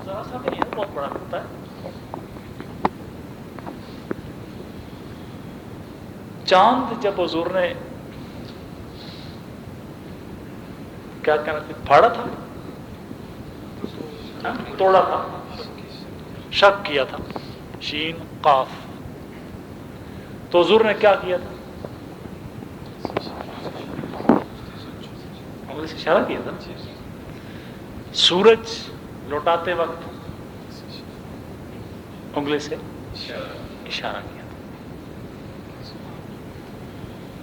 سا نہیں ہے، بہت بڑا نقطہ ہے. چاند جب حضور نے کیا کہنا تھا، پھاڑا تھا، توڑا تھا، شک کیا تھا، شین قاف، تو حضور نے کیا کیا تھا؟ انگلی سے اشارہ کیا تھا. سورج لوٹاتے وقت انگلی سے اشارہ کیا تھا.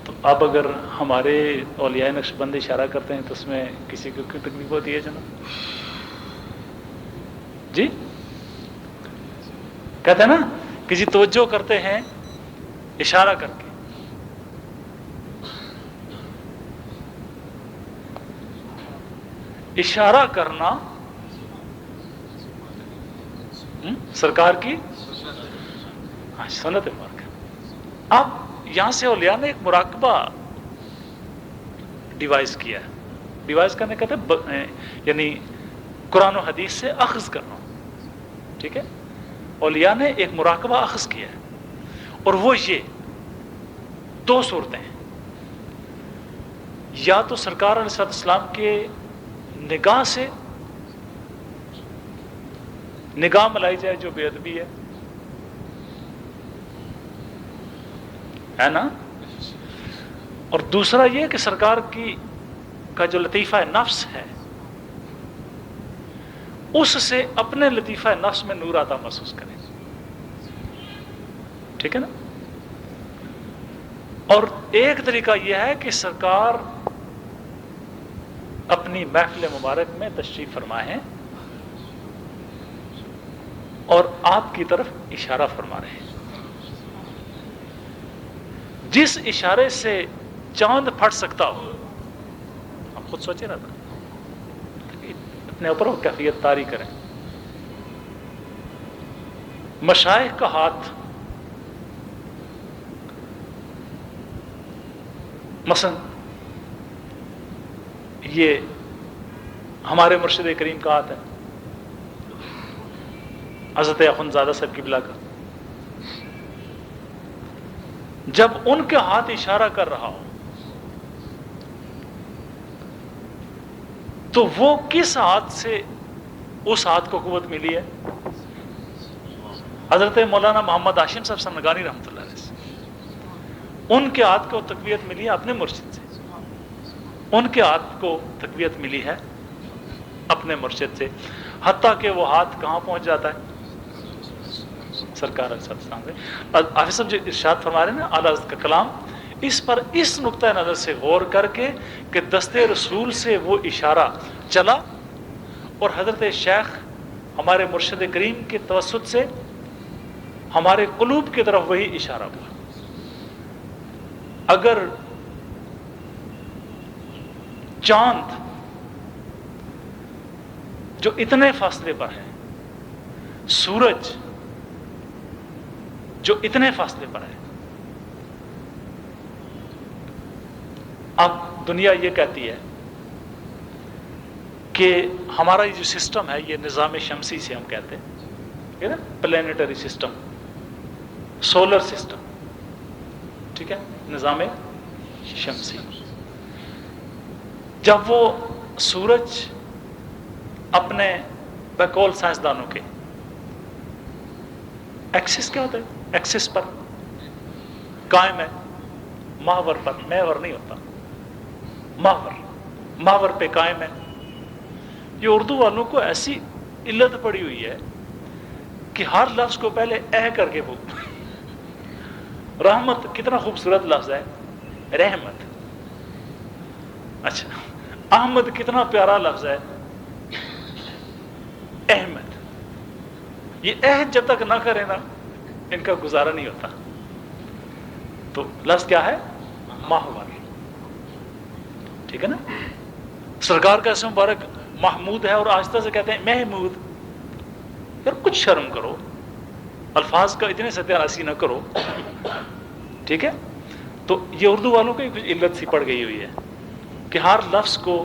تو اب اگر ہمارے اولیاء نقشبند اشارہ کرتے ہیں تو اس میں کسی کو کیوں تکلیف ہوتی ہے جناب؟ جی کہتے ہیں نا کسی توجہ کرتے ہیں اشارہ کر کے. اشارہ کرنا سرکار کی سنت مبارک. اب یہاں سے اولیاء نے ایک مراقبہ ڈیوائز کیا ہے. ڈیوائز کرنے کہتے ہیں یعنی قرآن و حدیث سے اخذ کرنا. ٹھیک ہے، اولیاء نے ایک مراقبہ اخذ کیا ہے، اور وہ یہ دو صورتیں ہیں. یا تو سرکار علیہ السلام کے نگاہ سے نگاہ ملائی جائے جو بے ادبی ہے نا، اور دوسرا یہ کہ سرکار کا جو لطیفہ نفس ہے اس سے اپنے لطیفہ نفس میں نور آتا محسوس کریں. ٹھیک ہے نا. اور ایک طریقہ یہ ہے کہ سرکار اپنی محفل مبارک میں تشریف فرما ہے اور آپ کی طرف اشارہ فرما رہے ہیں. جس اشارے سے چاند پھٹ سکتا ہو، ہم خود سوچے نا اپنے اوپر وہ کیفیت طاری کریں. مشائخ کا ہاتھ مثلا یہ ہمارے مرشد کریم کا ہاتھ ہے، حضرت اخندزادہ صاحب قبلہ کا. جب ان کے ہاتھ اشارہ کر رہا ہو تو وہ کس ہاتھ سے اس ہاتھ کو قوت ملی ہے؟ حضرت مولانا محمد ہاشم صاحب سمنگانی رحمۃ اللہ علیہ سے ان کے ہاتھ کو تقویت ملی ہے اپنے مرشد سے. ان کے ہاتھ کو تقویت ملی ہے اپنے مرشد سے، حتیٰ کہ وہ ہاتھ کہاں پہنچ جاتا ہے؟ سرکار علیہ السلام سے. حافظ صاحب جو ارشاد فرما رہے ہیں نا اعلیٰ حضرت کا کلام، اس پر اس نقطۂ نظر سے غور کر کے کہ دست رسول سے وہ اشارہ چلا اور حضرت شیخ ہمارے مرشد کریم کے توسط سے ہمارے قلوب کی طرف وہی اشارہ ہوا. اگر چاند جو اتنے فاصلے پر ہے، سورج جو اتنے فاصلے پر ہے، اب دنیا یہ کہتی ہے کہ ہمارا یہ جو سسٹم ہے یہ نظام شمسی سے ہم کہتے ہیں نا، پلانیٹری سسٹم، سولر سسٹم. ٹھیک ہے، نظام شمسی. جب وہ سورج اپنے بقول سائنسدانوں کے ایکسس کیا ہوتا ہے، ایکسس پر قائم ہے، محور پر، محور نہیں ہوتا، محور پہ قائم ہے. یہ اردو والوں کو ایسی علت پڑی ہوئی ہے کہ ہر لفظ کو پہلے اے کر کے بولتے. رحمت کتنا خوبصورت لفظ ہے، رحمت. اچھا، احمد کتنا پیارا لفظ ہے، احمد. یہ عہد جب تک نہ کرے نا ان کا گزارا نہیں ہوتا. تو لفظ کیا ہے، محور. ٹھیک ہے نا. سرکار کا اسم مبارک محمود ہے اور آہستہ سے کہتے ہیں محمود. یار کچھ شرم کرو، الفاظ کا اتنے ستیہ ناسی نہ کرو. ٹھیک ہے. تو یہ اردو والوں کو کچھ علت سی پڑ گئی ہوئی ہے کہ ہر لفظ کو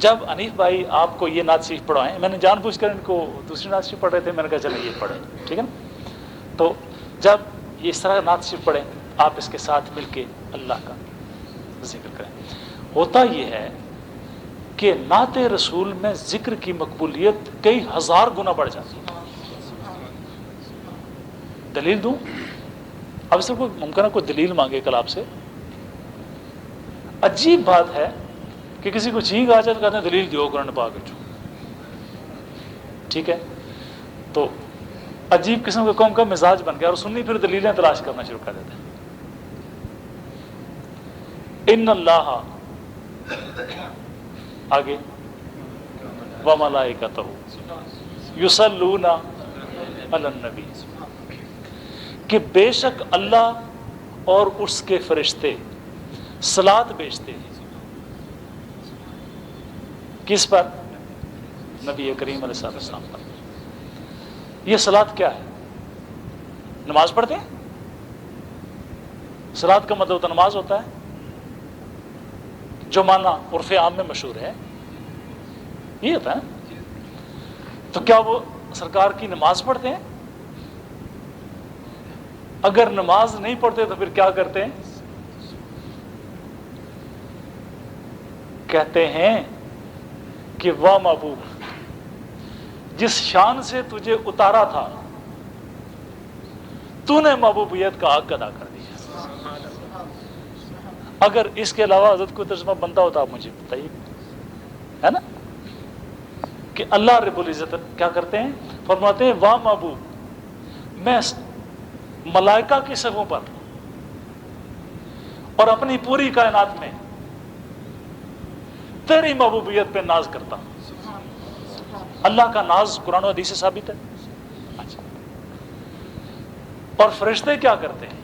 جب حنیف بھائی آپ کو یہ نعت شریف پڑھائیں، میں نے جان بوجھ کر ان کو دوسری نعت شریف پڑھ رہے تھے، میں نے کہا چلیں یہ پڑھیں، ٹھیک ہے نا؟ تو جب یہ اس طرح نعت شریف پڑھیں آپ اس کے ساتھ مل کے اللہ کا ذکر کریں۔ ہوتا یہ ہے کہ نعت رسول میں ذکر کی مقبولیت کئی ہزار گنا بڑھ جاتی ہے۔ دلیل دوں؟ اب سے کوئی ممکن ہے کوئی دلیل مانگے کل آپ سے، عجیب بات ہے کہ کسی کو چھینک آ جائے تو کہتے ہیں دلیل دیو قرآن پاک جو، ٹھیک ہے؟ تو عجیب قسم کے قوم کا مزاج بن گیا، اور سنی پھر دلیلیں تلاش کرنا شروع کر دیتے ہیں۔ ان اللہ آگے وملائکتہ یصلون علی النبی، کہ بے شک اللہ اور اس کے فرشتے صلاۃ بھیجتے ہیں کس پر؟ نبی کریم علیہ السلام پر۔ یہ صلاۃ کیا ہے؟ نماز پڑھتے ہیں؟ صلاۃ کا مطلب تو نماز ہوتا ہے، جو معنی عرف عام میں مشہور ہے یہ ہوتا ہے۔ تو کیا وہ سرکار کی نماز پڑھتے ہیں؟ اگر نماز نہیں پڑھتے تو پھر کیا کرتے ہیں؟ کہتے ہیں کہ واہ محبوب، جس شان سے تجھے اتارا تھا تو نے محبوبیت کا حق ادا کر دیا۔ اگر اس کے علاوہ حضرت کوئی ترجمہ بنتا ہوتا آپ مجھے بتائیے، ہے نا؟ کہ اللہ رب العزت کیا کرتے ہیں؟ فرماتے ہیں واہ محبوب، میں ملائکہ کی صفوں پر اور اپنی پوری کائنات میں تیری محبوبیت پہ ناز کرتا ہوں۔ اللہ کا ناز قرآن و حدیث سے ثابت ہے۔ اچھا، اور فرشتے کیا کرتے ہیں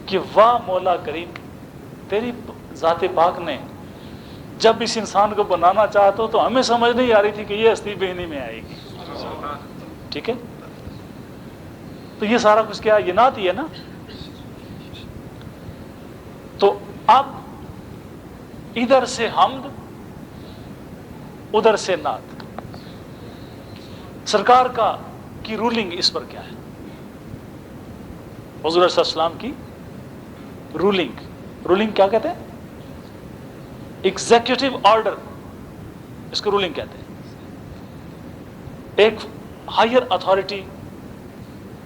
کہ واہ مولا کریم، تیری ذات پاک نے جب اس انسان کو بنانا چاہتا تو ہمیں سمجھ نہیں آ رہی تھی کہ یہ ہستی بہنی میں آئے گی، ٹھیک ہے؟ تو یہ سارا کچھ کیا یہ نعت ہی ہے نا۔ تو اب ادھر سے حمد ادھر سے نعت، سرکار کی رولنگ اس پر کیا ہے؟ حضور صلی اللہ علیہ وسلم کی رولنگ کیا کہتے ہیں؟ ایگزیکٹو آرڈر، اس کو رولنگ کہتے ہیں۔ ایک ہائر اتھارٹی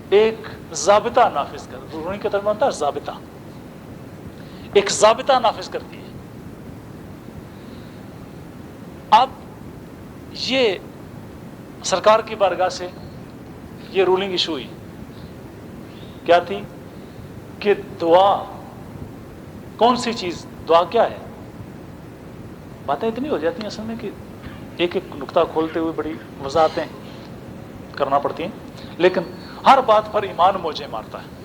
ایک ضابطہ نافذ کر، رولنگ کا ترجمہ ہوتا ہے ضابطہ، ایک ضابطہ نافذ کرتی ہے۔ اب یہ سرکار کی بارگاہ سے یہ رولنگ ایشو ہوئی، کیا تھی؟ کہ دعا کون سی چیز، دعا کیا ہے؟ باتیں اتنی ہو جاتی ہیں اصل میں کہ ایک ایک نقطہ کھولتے ہوئے بڑی وضاحتیں کرنا پڑتی ہیں، لیکن ہر بات پر ایمان موجے مارتا ہے۔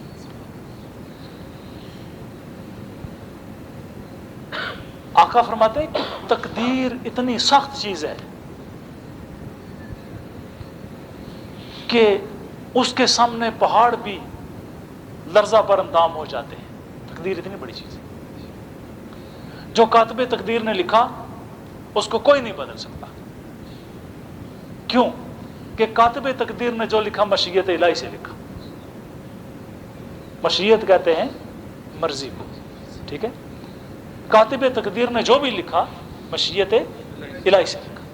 آقا فرماتے ہیں کہ تقدیر اتنی سخت چیز ہے کہ اس کے سامنے پہاڑ بھی لرزہ پر اندام ہو جاتے ہیں۔ تقدیر اتنی بڑی چیز ہے، جو کاتب تقدیر نے لکھا اس کو کوئی نہیں بدل سکتا۔ کیوں؟ کہ کاتب تقدیر نے جو لکھا مشیت الہی سے لکھا۔ مشیت کہتے ہیں مرضی کو، ٹھیک ہے؟ کاتب تقدیر نے جو بھی لکھا مشیت الہی سے لکھا،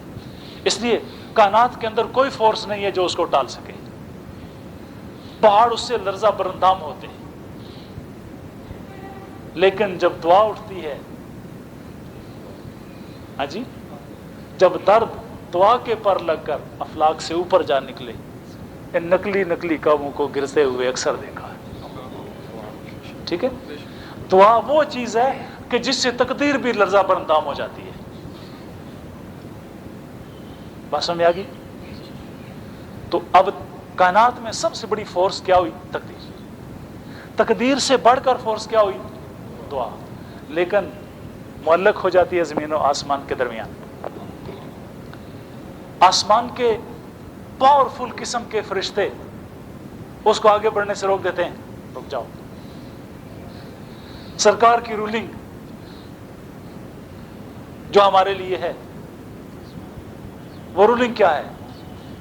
اس لیے کائنات کے اندر کوئی فورس نہیں ہے جو اس کو ٹال سکے۔ پہاڑ اس سے لرزہ برندام ہوتے ہیں، لیکن جب دعا اٹھتی ہے، ہاں جی، جب درد دعا کے پر لگ کر افلاک سے اوپر جا نکلے، ان نکلی قوموں کو گرتے ہوئے اکثر دیکھا ہے، ٹھیک ہے؟ دعا وہ چیز ہے کہ جس سے تقدیر بھی لرزہ پر اندام ہو جاتی ہے۔ بات سمجھ آ گئی؟ تو اب کائنات میں سب سے بڑی فورس کیا ہوئی؟ تقدیر۔ تقدیر سے بڑھ کر فورس کیا ہوئی؟ دعا۔ لیکن معلق ہو جاتی ہے زمین و آسمان کے درمیان۔ آسمان کے پاورفل قسم کے فرشتے اس کو آگے بڑھنے سے روک دیتے ہیں، رک جاؤ۔ سرکار کی رولنگ جو ہمارے لیے ہے، وہ رولنگ کیا ہے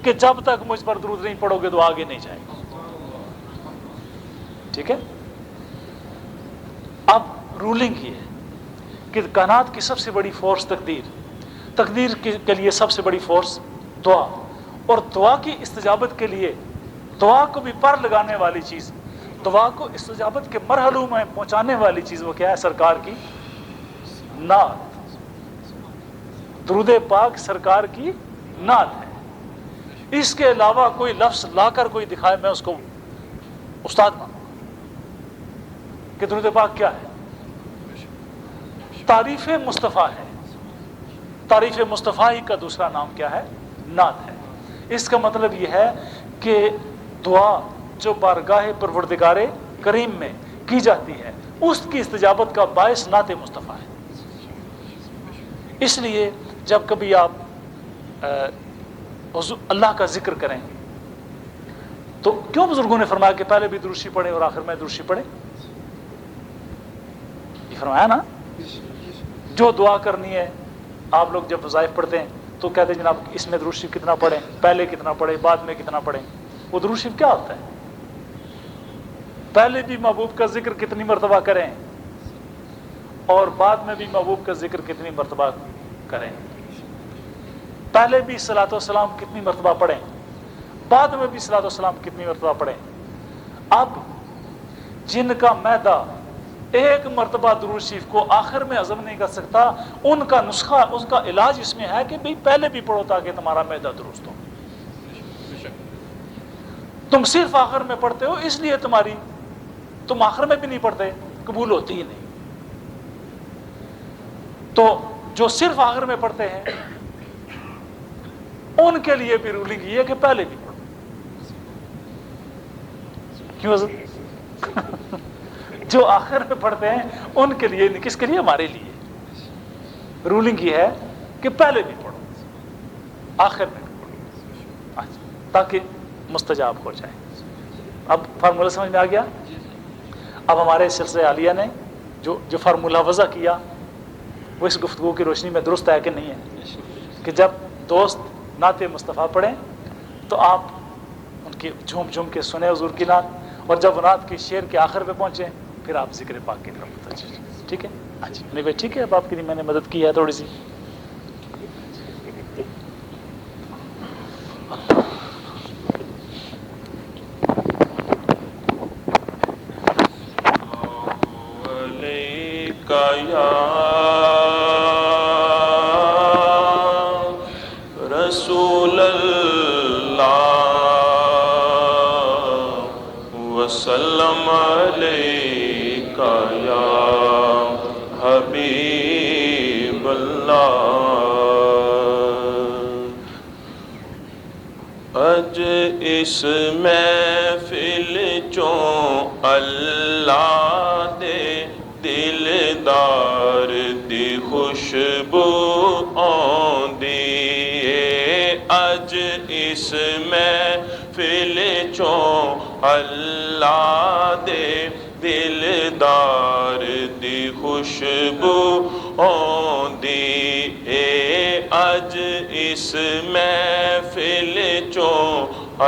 کہ جب تک مجھ پر درود نہیں پڑھو گے تو آگے نہیں جائے گا. ٹھیک ہے. اب رولنگ یہ ہے کہ کائنات کی سب سے بڑی فورس تقدیر کے لیے سب سے بڑی فورس دعا، اور دعا کی استجابت کے لیے دعا کو بھی پر لگانے والی چیز، دعا کو استجابت کے مرحلوں میں پہنچانے والی چیز وہ کیا ہے؟ سرکار کی نعت. درود پاک سرکار کی نعت ہے. اس کے علاوہ کوئی لفظ لا کر کوئی دکھائے، میں اس کو استاد مانوں کہ درود پاک کیا ہے؟ تعریف مصطفیٰ ہے. تعریف مصطفیٰ کا دوسرا نام کیا ہے؟ نعت ہے. اس کا مطلب یہ ہے کہ دعا جو بارگاہ پروردگار کریم میں کی جاتی ہے اس کی استجابت کا باعث نعت مصطفیٰ ہے. اس لیے جب کبھی آپ اللہ کا ذکر کریں تو کیوں بزرگوں نے فرمایا کہ پہلے بھی درشی پڑھے اور آخر میں درشی پڑھے؟ یہ فرمایا نا. جو دعا کرنی ہے آپ لوگ جب وظائف پڑھتے ہیں تو کہتے ہیں جناب اس میں درود شریف کتنا پڑھیں، پہلے کتنا پڑھیں، بعد میں کتنا پڑھیں. وہ درود شریف کیا ہوتا ہے؟ پہلے بھی محبوب کا ذکر کتنی مرتبہ کریں اور بعد میں بھی محبوب کا ذکر کتنی مرتبہ کریں. پہلے بھی صلاۃ والسلام کتنی مرتبہ پڑھیں، بعد میں بھی صلاۃ والسلام کتنی مرتبہ پڑھیں. اب جن کا معدہ ایک مرتبہ درود شریف کو آخر میں ہضم نہیں کر سکتا، ان کا نسخہ، اس کا علاج اس میں ہے کہ بھئی پہلے بھی پڑھو تاکہ تمہارا معدہ درست ہو. تم صرف آخر میں پڑھتے ہو اس لیے تم آخر میں بھی نہیں پڑھتے، قبول ہوتی ہی نہیں. تو جو صرف آخر میں پڑھتے ہیں ان کے لیے بھی رولنگ یہ ہے کہ پہلے بھی پڑھو. کیوں حضرت؟ جو آخر میں پڑھتے ہیں ان کے لیے نہیں، کس کے لیے؟ ہمارے لیے. رولنگ یہ ہے کہ پہلے بھی پڑھو آخر میں بھی پڑھو تاکہ مستجاب ہو جائے. اب فارمولہ سمجھ میں آ گیا؟ اب ہمارے سلسلہ عالیہ نے جو فارمولہ وضع کیا وہ اس گفتگو کی روشنی میں درست ہے کہ نہیں ہے کہ جب دوست نعت مصطفیٰ پڑھیں تو آپ ان کی جھوم کے سنیں حضور کی نعت، اور جب نعت کی شعر کے آخر پہ پہنچیں پھر آپ ذکر پاک کی طرف متوجہ. ٹھیک ہے؟ اچھا نہیں بھائی ٹھیک ہے. اب آپ کے لیے میں نے مدد کی ہے تھوڑی سی. رسول اللہ وسلم علیکہ یا حبیب اللہ. اج اس محفل چوں اللہ دے دلدار دی خوشبو آندی ہے. اج اس محفل چوں اللہ دے دلدار دی خوشبو آندی ہے. اج اس محفل چوں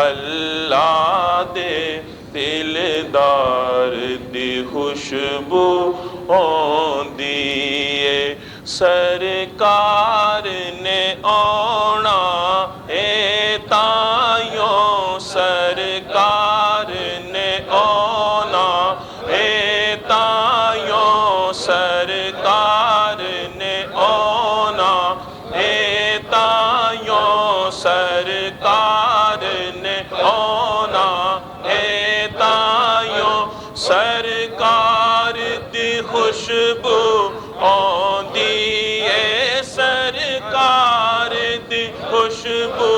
اللہ دے دلدار دی خوشبو آندی ہے. سرکار نے آنا اے تائیوں، سرکار نے آنا اے تائیوں، سرکار نے آنا اے تائیوں، سرکار نے آنا اے تائیوں. سرکار دی خوشبو آندی ہے، سرکار دی خوشبو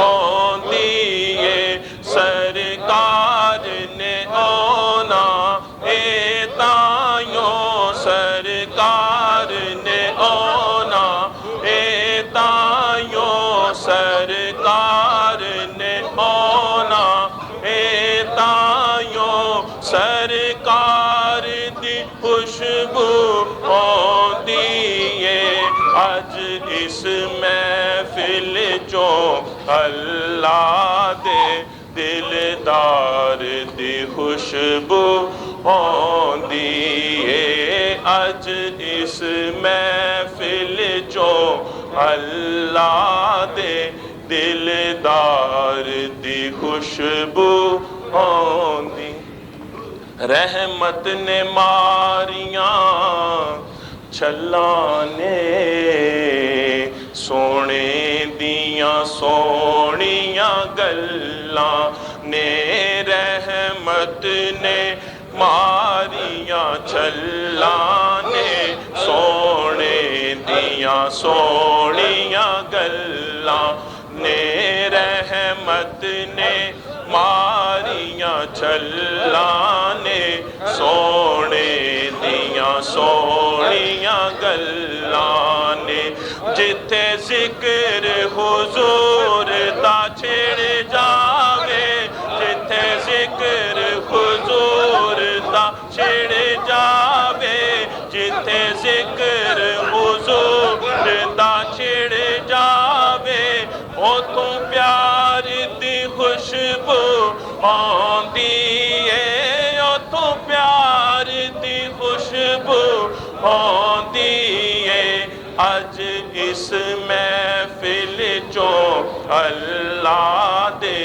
آندی ہے. سرکار نے آنا اے تائیوں، سرکار نے آنا اے تائیوں، سرکار نے آنا اے تائیوں. سرکار دی خوشبو آندی ہے. اج اس محفل چوں اللہ دے دلدار دی خوشبو ہوندی ہے اج اس محفل چوں اللہ دے دلدار دی خوشبو ہوندی رحمت نے ماریاں چھلاں نے سونے دیاں سونیاں گلاں نے رحمت نے ماریاں چھلاں نے سونے دیاں سونیاں گلاں نے رحمت نے ماریاں چھلاں نے سونے دیاں سونیاں گلاں نے جتھے ذکر حضور دا چھڑ جاوے جتھے ذکر حضور دا چھڑ جاوے جتھے ذکر حضور دا چھڑ جاوے اوتھوں پیار دی خوشبو آندی ہے اوتھوں پیار دی خوشبو آندی ہے اج اس محفل چوں اللہ دے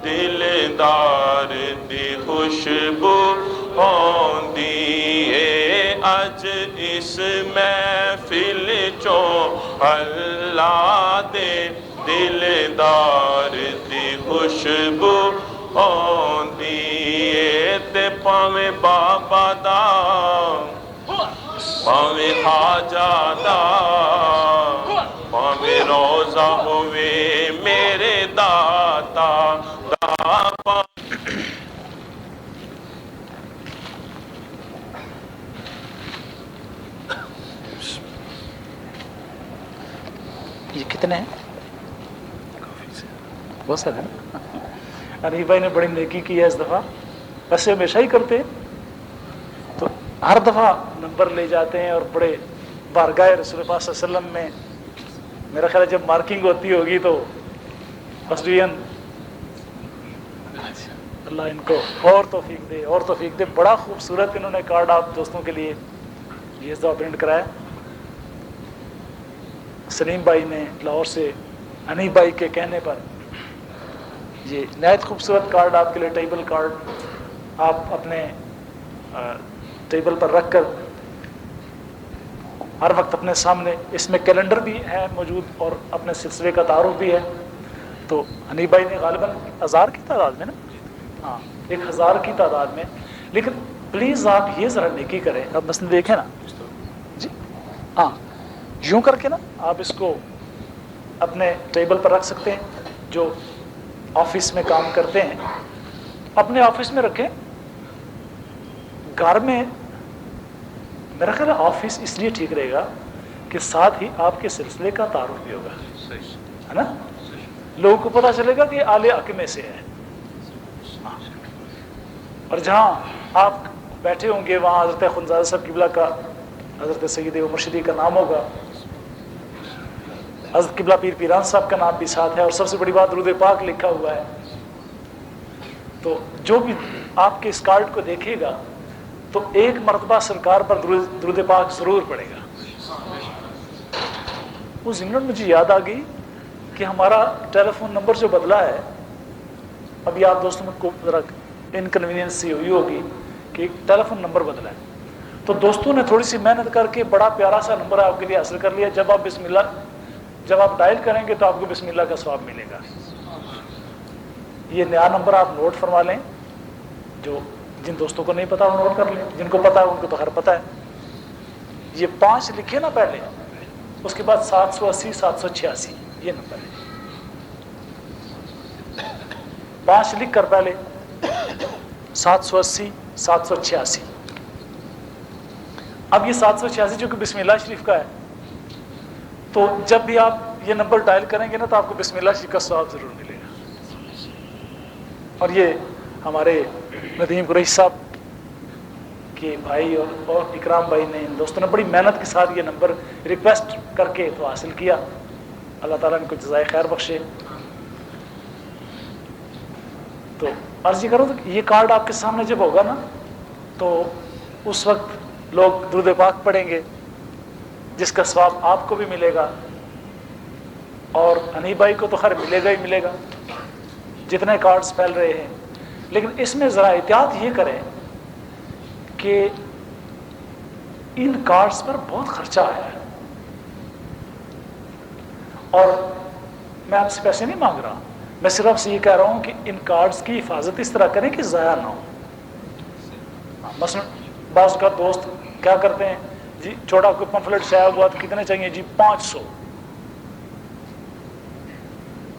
دلدار دی خوشبو آندی ہے اج اس محفل چوں اللہ دے دلدار دی خوشبو آندی ہے تے پاویں بابا دا پاویں خواجہ دا پاویں روزہ ہوئے میرے داتا دا یہ کتنے ہیں بہت سارے ہیں انیف بھائی نے بڑی نیکی کی ہے اس دفعہ ویسے ہمیشہ ہی کرتے تو ہر دفعہ نمبر لے جاتے ہیں اور بڑے بارگاہ رسول اللہ صلی اللہ علیہ وسلم میں میرا خیال ہے جب مارکنگ ہوتی ہوگی تو مصریاً اللہ ان کو اور توفیق دے بڑا خوبصورت انہوں نے کارڈ آپ دوستوں کے لیے یہ اس دفعہ پرنٹ کرایا سلیم بھائی نے لاہور سے انیف بھائی کے کہنے پر یہ نہایت خوبصورت کارڈ آپ کے لیے ٹیبل کارڈ آپ اپنے ٹیبل پر رکھ کر ہر وقت اپنے سامنے اس میں کیلنڈر بھی ہے موجود اور اپنے سلسلے کا تعارف بھی ہے تو حنیف بھائی نے غالباً 1000 کی تعداد میں نا ہاں 1000 کی تعداد میں لیکن پلیز آپ یہ ذرا نیکی کریں اب مثلا دیکھیں نا جی ہاں یوں کر کے نا آپ اس کو اپنے ٹیبل پر رکھ سکتے ہیں جو آفس میں کام کرتے ہیں اپنے آفس میں رکھیں گھر میں میرا خیال ہے آفس اس لیے ٹھیک رہے گا کہ ساتھ ہی آپ کے سلسلے کا تعارف بھی ہوگا ہے نا لوگوں کو پتہ چلے گا کہ آل عقمے سے ہے اور جہاں آپ بیٹھے ہوں گے وہاں حضرت خنزادہ صاحب قبلہ کا حضرت سید و مرشدی کا نام ہوگا حضرت قبلہ پیر پیران صاحب کا نام بھی ساتھ ہے اور سب سے بڑی بات درود پاک لکھا ہوا ہے تو جو بھی آپ کے اس کارڈ کو دیکھے گا تو ایک مرتبہ سرکار پر درود پاک ضرور پڑے گا وہ ضمن مجھے یاد آ گئی کہ ہمارا ٹیلی فون نمبر جو بدلا ہے ابھی آپ دوستوں میں کو ذرا انکنوینئنس سی ہوئی ہوگی کہ ایک ٹیلی فون نمبر بدلا ہے تو دوستوں نے تھوڑی سی محنت کر کے بڑا پیارا سا نمبر آپ کے لیے حاصل کر لیا جب آپ ڈائل کریں گے تو آپ کو بسم اللہ کا ثواب ملے گا یہ نیا نمبر آپ نوٹ فرما لیں جو جن دوستوں کو نہیں پتا وہ نوٹ کر لیں جن کو پتا ہے ان کو تو خیر پتا ہے یہ 5 لکھے نا پہلے اس کے بعد 780 786 یہ نمبر ہے 5 لکھ کر پہلے 780 786 اب یہ 786 جو کہ بسم اللہ شریف کا ہے تو جب بھی آپ یہ نمبر ڈائل کریں گے نا تو آپ کو بسم اللہ شریف کا ثواب ضرور ملے گا اور یہ ہمارے ندیم قریشی صاحب کہ بھائی اور اکرام بھائی نے، ان دوستوں نے بڑی محنت کے ساتھ یہ نمبر ریکویسٹ کر کے تو حاصل کیا. اللہ تعالیٰ ان کو جزائے خیر بخشے. تو عرض یہ کروں کہ یہ کارڈ آپ کے سامنے جب ہوگا نا تو اس وقت لوگ درود پاک پڑھیں گے جس کا ثواب آپ کو بھی ملے گا اور حنی بھائی کو تو خیر ملے گا ہی ملے گا جتنے کارڈز پھیل رہے ہیں. لیکن اس میں ذرا احتیاط یہ کریں کہ ان کارڈز پر بہت خرچہ آیا ہے اور میں آپ سے پیسے نہیں مانگ رہا، میں صرف سے یہ کہہ رہا ہوں کہ ان کارڈز کی حفاظت اس طرح کریں کہ ضائع نہ ہو. مثلا بعض کا دوست کیا کرتے ہیں جی چھوٹا کوئی پمفلٹ شائع ہوا تو کتنے چاہیے جی 500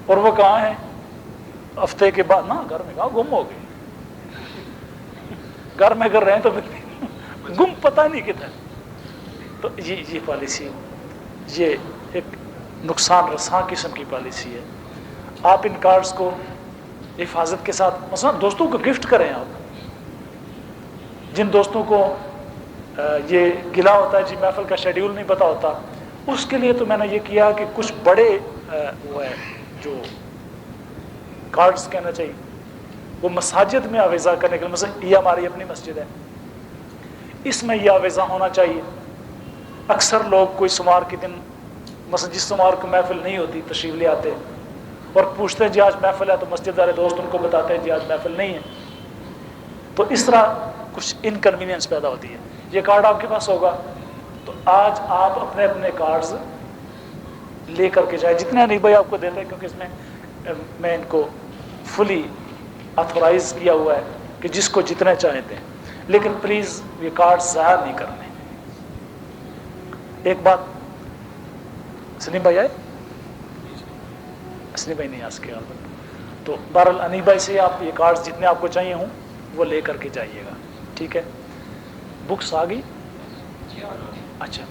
اور وہ کہاں ہیں ہفتے کے بعد نا گھر میں کہاں گم ہو گئے گھر میں کر رہے ہیں تو گم پتہ نہیں کدھر. تو یہ پالیسی یہ ایک نقصان رساں قسم کی پالیسی ہے. آپ ان کارڈز کو حفاظت کے ساتھ مثلا دوستوں کو گفٹ کریں. آپ جن دوستوں کو یہ گلا ہوتا ہے جی محفل کا شیڈیول نہیں پتہ ہوتا، اس کے لیے تو میں نے یہ کیا کہ کچھ بڑے وہ ہے جو کارڈز کہنا چاہیے وہ مساجد میں آویزہ کرنے کے لیے، مثلا یہ ہماری اپنی مسجد ہے اس میں یہ آویزہ ہونا چاہیے. اکثر لوگ کوئی سمار کے دن مثلا جس سمار کو محفل نہیں ہوتی تشریف لے آتے اور پوچھتے ہیں جی آج محفل ہے، تو مسجد والے دوست ان کو بتاتے ہیں جی آج محفل نہیں ہے. تو اس طرح کچھ انکنوینئنس پیدا ہوتی ہے. یہ کارڈ آپ کے پاس ہوگا تو آج آپ اپنے اپنے کارڈز لے کر کے جائیں جتنے نہیں بھائی آپ کو دیتے ہیں، کیونکہ اس میں ان کو فلی آتھورائز کیا ہوا ہے کہ جس کو جتنے چاہیں دیں. لیکن پلیز یہ کارڈ ضائع نہیں کرنے. ایک بات سلیم بھائی آئے، سلیم بھائی نہیں آ سکے تو بہرحال انیب بھائی سے آپ یہ کارڈز جتنے آپ کو چاہیے ہوں وہ لے کر کے جائیے گا. ٹھیک ہے، بکس آ گئی. اچھا،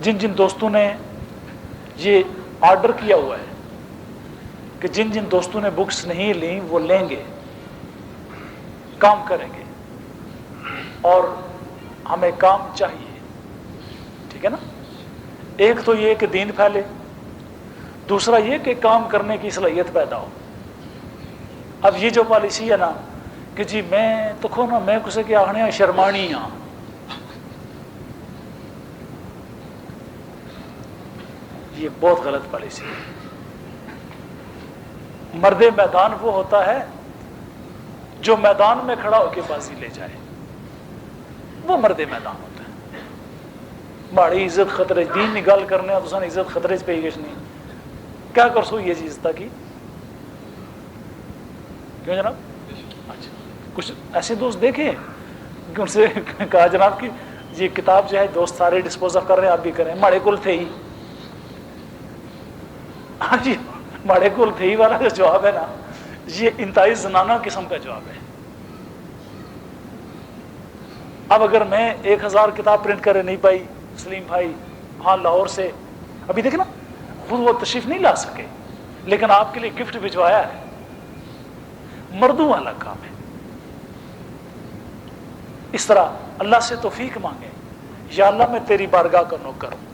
جن جن دوستوں نے یہ آرڈر کیا ہوا ہے کہ جن جن دوستوں نے بکس نہیں لیں وہ لیں گے، کام کریں گے اور ہمیں کام چاہیے. ٹھیک ہے نا؟ ایک تو یہ کہ دین پھیلے، دوسرا یہ کہ کام کرنے کی صلاحیت پیدا ہو. اب یہ جو پالیسی ہے نا کہ جی میں تو کھونا میں کسے کے آخنے شرمانی ہاں، یہ بہت غلط پالیسی ہے. مرد میدان وہ ہوتا ہے جو میدان میں کھڑا ہو کے بازی لے جائے، وہ مرد میدان ہوتا ہے. ماڑی عزت خطرے دین نہیں گل کرنے تو سن عزت خطرے پہ گش نہیں کیا کر سو یہ چیز تھا کہ کیوں جناب. اچھا، کچھ ایسے دوست دیکھیں کہ ان سے کہا جناب کہ یہ کتاب جو ہے دوست سارے ڈسپوز آف کر رہے ہیں، آپ بھی کریں. ماڑے کل تھے ہی. ہاں جی، ماڑے کل تھے ہی والا جو جواب ہے نا یہ انتہائی زنانہ قسم کا جواب ہے. اب اگر میں 1000 کتاب پرنٹ کرے نہیں پائی سلیم بھائی ہاں لاہور سے، ابھی دیکھیں نا خود وہ تشریف نہیں لا سکے لیکن آپ کے لیے گفٹ بھجوایا ہے. مردوں والا کام ہے. اس طرح اللہ سے توفیق مانگے، یا اللہ میں تیری بارگاہ کا نوکر ہوں،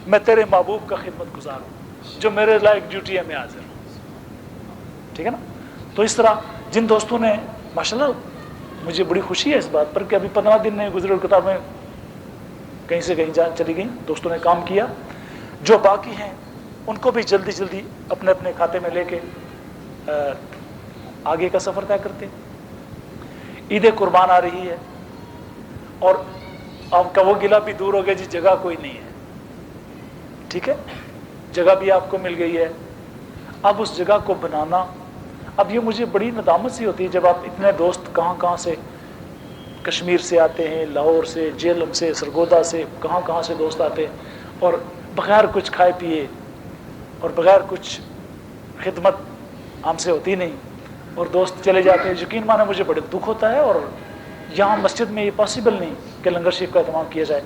میں تیرے محبوب کا خدمت گزار ہوں، جو میرے لائق ڈیوٹی ہے میں حاضر ہوں. ٹھیک ہے نا؟ تو اس طرح جن دوستوں نے ماشاءاللہ مجھے بڑی خوشی ہے اس بات پر کہ ابھی 15 دن نہیں گزرے کتابیں کہیں سے کہیں جان چلی گئیں، دوستوں نے کام کیا. جو باقی ہیں ان کو بھی جلدی جلدی اپنے اپنے کھاتے میں لے کے آگے کا سفر طے کرتے. عید قربان آ رہی ہے اور آپ کا وہ گلہ بھی دور ہو گیا جی جگہ کوئی نہیں ہے. ٹھیک ہے، جگہ بھی آپ کو مل گئی ہے. اب اس جگہ کو بنانا، اب یہ مجھے بڑی ندامت سی ہوتی ہے جب آپ اتنے دوست کہاں کہاں سے کشمیر سے آتے ہیں، لاہور سے، جیلم سے، سرگودا سے، کہاں کہاں سے دوست آتے ہیں اور بغیر کچھ کھائے پیے اور بغیر کچھ خدمت ہم سے ہوتی نہیں اور دوست چلے جاتے ہیں. یقین مانے مجھے بڑے دکھ ہوتا ہے اور یہاں مسجد میں یہ پاسبل نہیں کہ لنگر شریف کا اہتمام کیا جائے.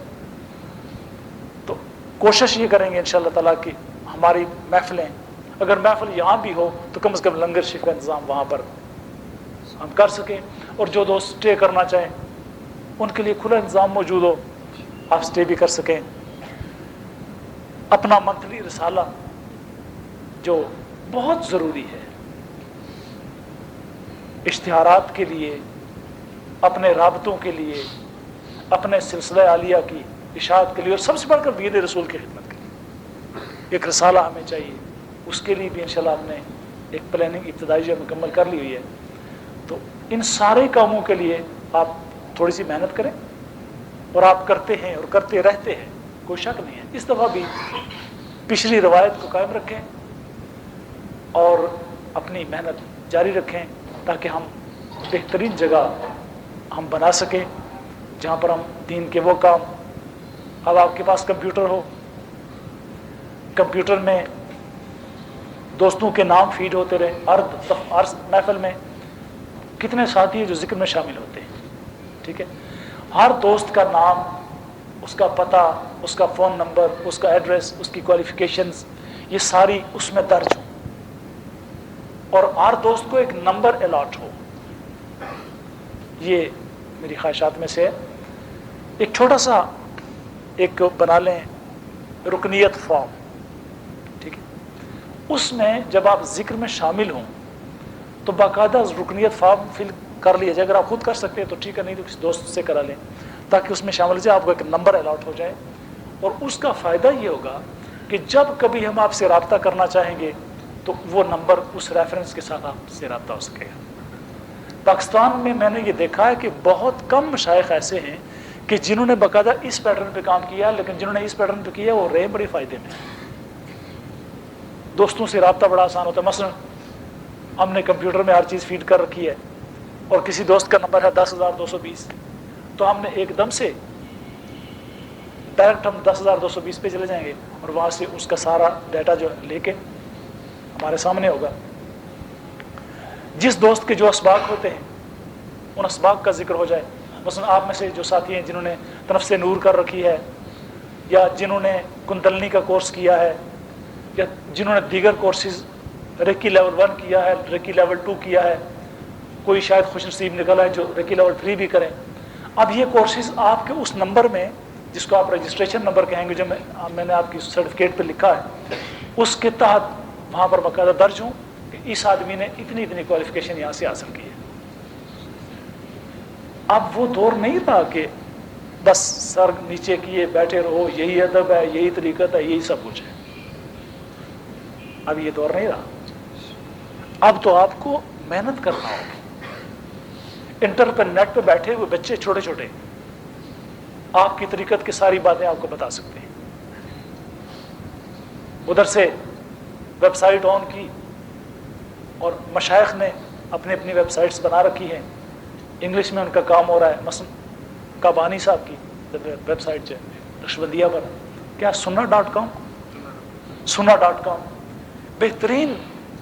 تو کوشش یہ کریں گے انشاءاللہ تعالیٰ کہ ہماری محفلیں اگر محفل یہاں بھی ہو تو کم از کم لنگر شریف کا انتظام وہاں پر ہم کر سکیں. اور جو دوست اسٹے کرنا چاہیں ان کے لیے کھلا انتظام موجود ہو، آپ اسٹے بھی کر سکیں. اپنا منتھلی رسالہ جو بہت ضروری ہے اشتہارات کے لیے، اپنے رابطوں کے لیے، اپنے سلسلہ عالیہ کی اشاعت کے لیے، اور سب سے بڑھ کر دین رسول کی خدمت کے لیے ایک رسالہ ہمیں چاہیے. اس کے لیے بھی انشاءاللہ ہم نے ایک پلاننگ ابتدائی جو مکمل کر لی ہوئی ہے. تو ان سارے کاموں کے لیے آپ تھوڑی سی محنت کریں، اور آپ کرتے ہیں اور کرتے رہتے ہیں، کوئی شک نہیں ہے. اس دفعہ بھی پچھلی روایت کو قائم رکھیں اور اپنی محنت جاری رکھیں، تاکہ ہم بہترین جگہ ہم بنا سکیں جہاں پر ہم دین کے وہ کام. اب آپ کے پاس کمپیوٹر ہو، کمپیوٹر میں دوستوں کے نام فیڈ ہوتے رہے. ہر محفل میں کتنے ساتھی ہیں جو ذکر میں شامل ہوتے ہیں، ٹھیک ہے. ہر دوست کا نام، اس کا پتہ، اس کا فون نمبر، اس کا ایڈریس، اس کی کوالیفیکیشنز، یہ ساری اس میں درج ہوں، اور ہر دوست کو ایک نمبر الاٹ ہو. یہ میری خواہشات میں سے ہے. ایک چھوٹا سا ایک بنا لیں رکنیت فارم، ٹھیک ہے. اس میں جب آپ ذکر میں شامل ہوں تو باقاعدہ رکنیت فارم فل کر لیا جائے. اگر آپ خود کر سکتے ہیں تو ٹھیک ہے، نہیں تو کسی دوست سے کرا لیں تاکہ اس میں شامل ہو جائے، آپ کو ایک نمبر الاٹ ہو جائے. اور اس کا فائدہ یہ ہوگا کہ جب کبھی ہم آپ سے رابطہ کرنا چاہیں گے تو وہ نمبر اس ریفرنس کے ساتھ آپ سے رابطہ ہو سکے گا. پاکستان میں میں نے یہ دیکھا ہے کہ بہت کم مشائخ ایسے ہیں کہ جنہوں نے باقاعدہ اس پیٹرن پہ کام کیا، لیکن جنہوں نے اس پیٹرن پہ کیا وہ رہے بڑے فائدے میں. دوستوں سے رابطہ بڑا آسان ہوتا ہے. مثلا ہم نے کمپیوٹر میں ہر چیز فیڈ کر رکھی ہے، اور کسی دوست کا نمبر ہے 10,220، تو ہم نے ایک دم سے ڈائریکٹ ہم 10,220 پہ چلے جائیں گے، اور وہاں سے اس کا سارا ڈیٹا جو لے کے ہمارے سامنے ہوگا. جس دوست کے جو اسباق ہوتے ہیں ان اسباق کا ذکر ہو جائے. مثلا آپ میں سے جو ساتھی ہیں جنہوں نے تنفس نور کر رکھی ہے، یا جنہوں نے کنڈلنی کا کورس کیا ہے، یا جنہوں نے دیگر کورسز ریکی لیول 1 کیا ہے، ریکی لیول 2 کیا ہے، کوئی شاید خوش نصیب نکلا ہے جو ریکی لیول 3 بھی کریں. اب یہ کورسز آپ کے اس نمبر میں، جس کو آپ رجسٹریشن نمبر کہیں گے، جو میں نے آپ کی سرٹیفکیٹ پہ لکھا ہے، اس کے تحت وہاں پر باقاعدہ درج ہوں کہ اس آدمی نے اتنی کوالیفیکیشن یہاں سے حاصل کی ہے. اب وہ دور نہیں تھا کہ بس سر نیچے کیے بیٹھے رہو، یہی ادب ہے، یہی طریقت ہے، یہی سب کچھ ہے. اب یہ دور نہیں رہا. اب تو آپ کو محنت کرنا ہوگی. انٹرنیٹ پہ بیٹھے ہوئے بچے چھوٹے چھوٹے آپ کی طریقت کی ساری باتیں آپ کو بتا سکتے ہیں. ادھر سے ویب سائٹ آن کی، اور مشائخ نے اپنی ویب سائٹس بنا رکھی ہیں، انگلش میں ان کا کام ہو رہا ہے. مثلا کابانی صاحب کی ویب سائٹ ہے نقشبندیہ پر، کیا سننا.com بہترین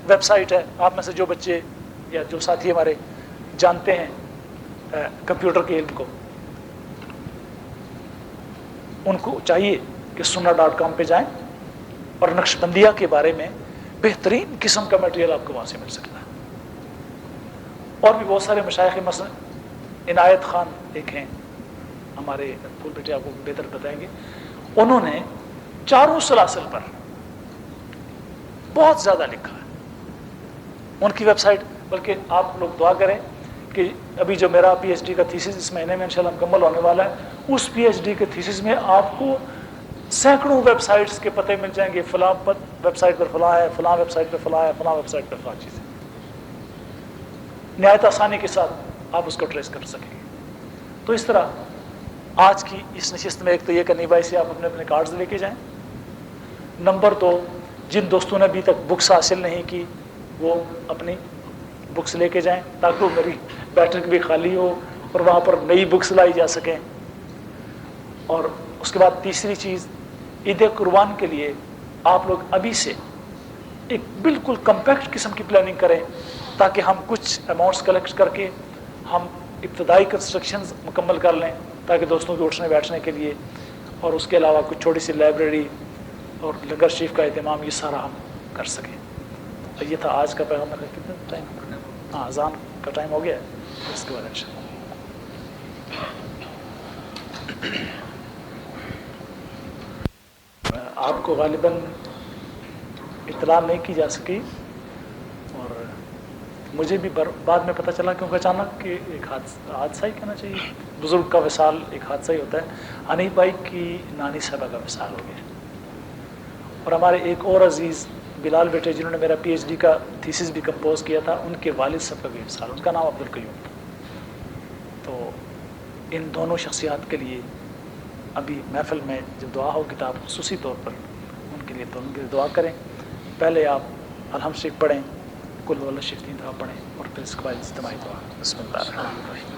ویب سائٹ ہے. آپ میں سے جو بچے یا جو ساتھی ہمارے جانتے ہیں کمپیوٹر کے علم کو، ان کو چاہیے کہ سننا.com پہ جائیں، اور نقشبندیہ کے بارے میں بہترین قسم کا میٹیریل آپ کو وہاں سے مل سکتا ہے. اور بھی بہت سارے مشائخ، مثلا عنایت خان ایک ہیں ہمارے پھول بیٹے، آپ کو بہتر بتائیں گے. انہوں نے چاروں سلاسل پر بہت زیادہ لکھا ہے. ان کی ویب سائٹ، بلکہ آپ لوگ دعا کریں کہ ابھی جو میرا پی ایچ ڈی کا تھیسس اس مہینے میں انشاءاللہ مکمل ہونے والا ہے، اس پی ایچ ڈی کے تھیسس میں آپ کو سینکڑوں ویب سائٹس کے پتے مل جائیں گے. فلاں ویب سائٹ پر فلاں ہے، فلاں ویب سائٹ پہ فلاں ہے، فلاں ویب سائٹ پہ فلاں چیز ہے. نہایت آسانی کے ساتھ آپ اس کو ٹریس کر سکیں گے. تو اس طرح آج کی اس نشست میں ایک تو یہ کرنی بھائی سے آپ اپنے کارڈز لے کے جائیں. نمبر 2، جن دوستوں نے ابھی تک بکس حاصل نہیں کی وہ اپنی بکس لے کے جائیں، تاکہ وہ میری بیٹھک بھی خالی ہو اور وہاں پر نئی بکس لائی جا سکیں. اور اس کے بعد تیسری چیز، عید قربان کے لیے آپ لوگ ابھی سے ایک بالکل کمپیکٹ قسم کی پلاننگ کریں، تاکہ ہم کچھ اماؤنٹس کلیکٹ کر کے ہم ابتدائی کنسٹرکشنز مکمل کر لیں، تاکہ دوستوں کے اٹھنے بیٹھنے کے لیے، اور اس کے علاوہ کچھ چھوٹی سی لائبریری اور لنگر شریف کا اہتمام، یہ سارا ہم کر سکیں. یہ تھا آج کا پیغام. کتنا ٹائم؟ ہاں، اذان کا ٹائم ہو گیا ہے. اس کے بعد انشاءاللہ آپ کو غالباً اطلاع نہیں کی جا سکی، اور مجھے بھی بعد میں پتہ چلا، کیونکہ اچانک کہ ایک حادثہ ہی کہنا چاہیے، بزرگ کا وصال ایک حادثہ ہی ہوتا ہے۔ حنیف بھائی کی نانی صاحبہ کا وصال ہو گیا، اور ہمارے ایک اور عزیز بلال بیٹے جنہوں نے میرا پی ایچ ڈی کا تھیسس بھی کمپوز کیا تھا، ان کے والد صاحب کا بھی وصال، ان کا نام عبدالقیوم تھا۔ تو ان دونوں شخصیات کے لیے ابھی محفل میں جب دعا ہوگی تو آپ خصوصی طور پر ان کے لیے دونوں کے لیے دعا کریں۔ پہلے آپ الحمد شریف پڑھیں، کل واللہ شریف 3 دفعہ پڑھیں، اور پھر اس کے بعد اجتماعی دعا۔ بسم اللہ الرحمن الرحیم۔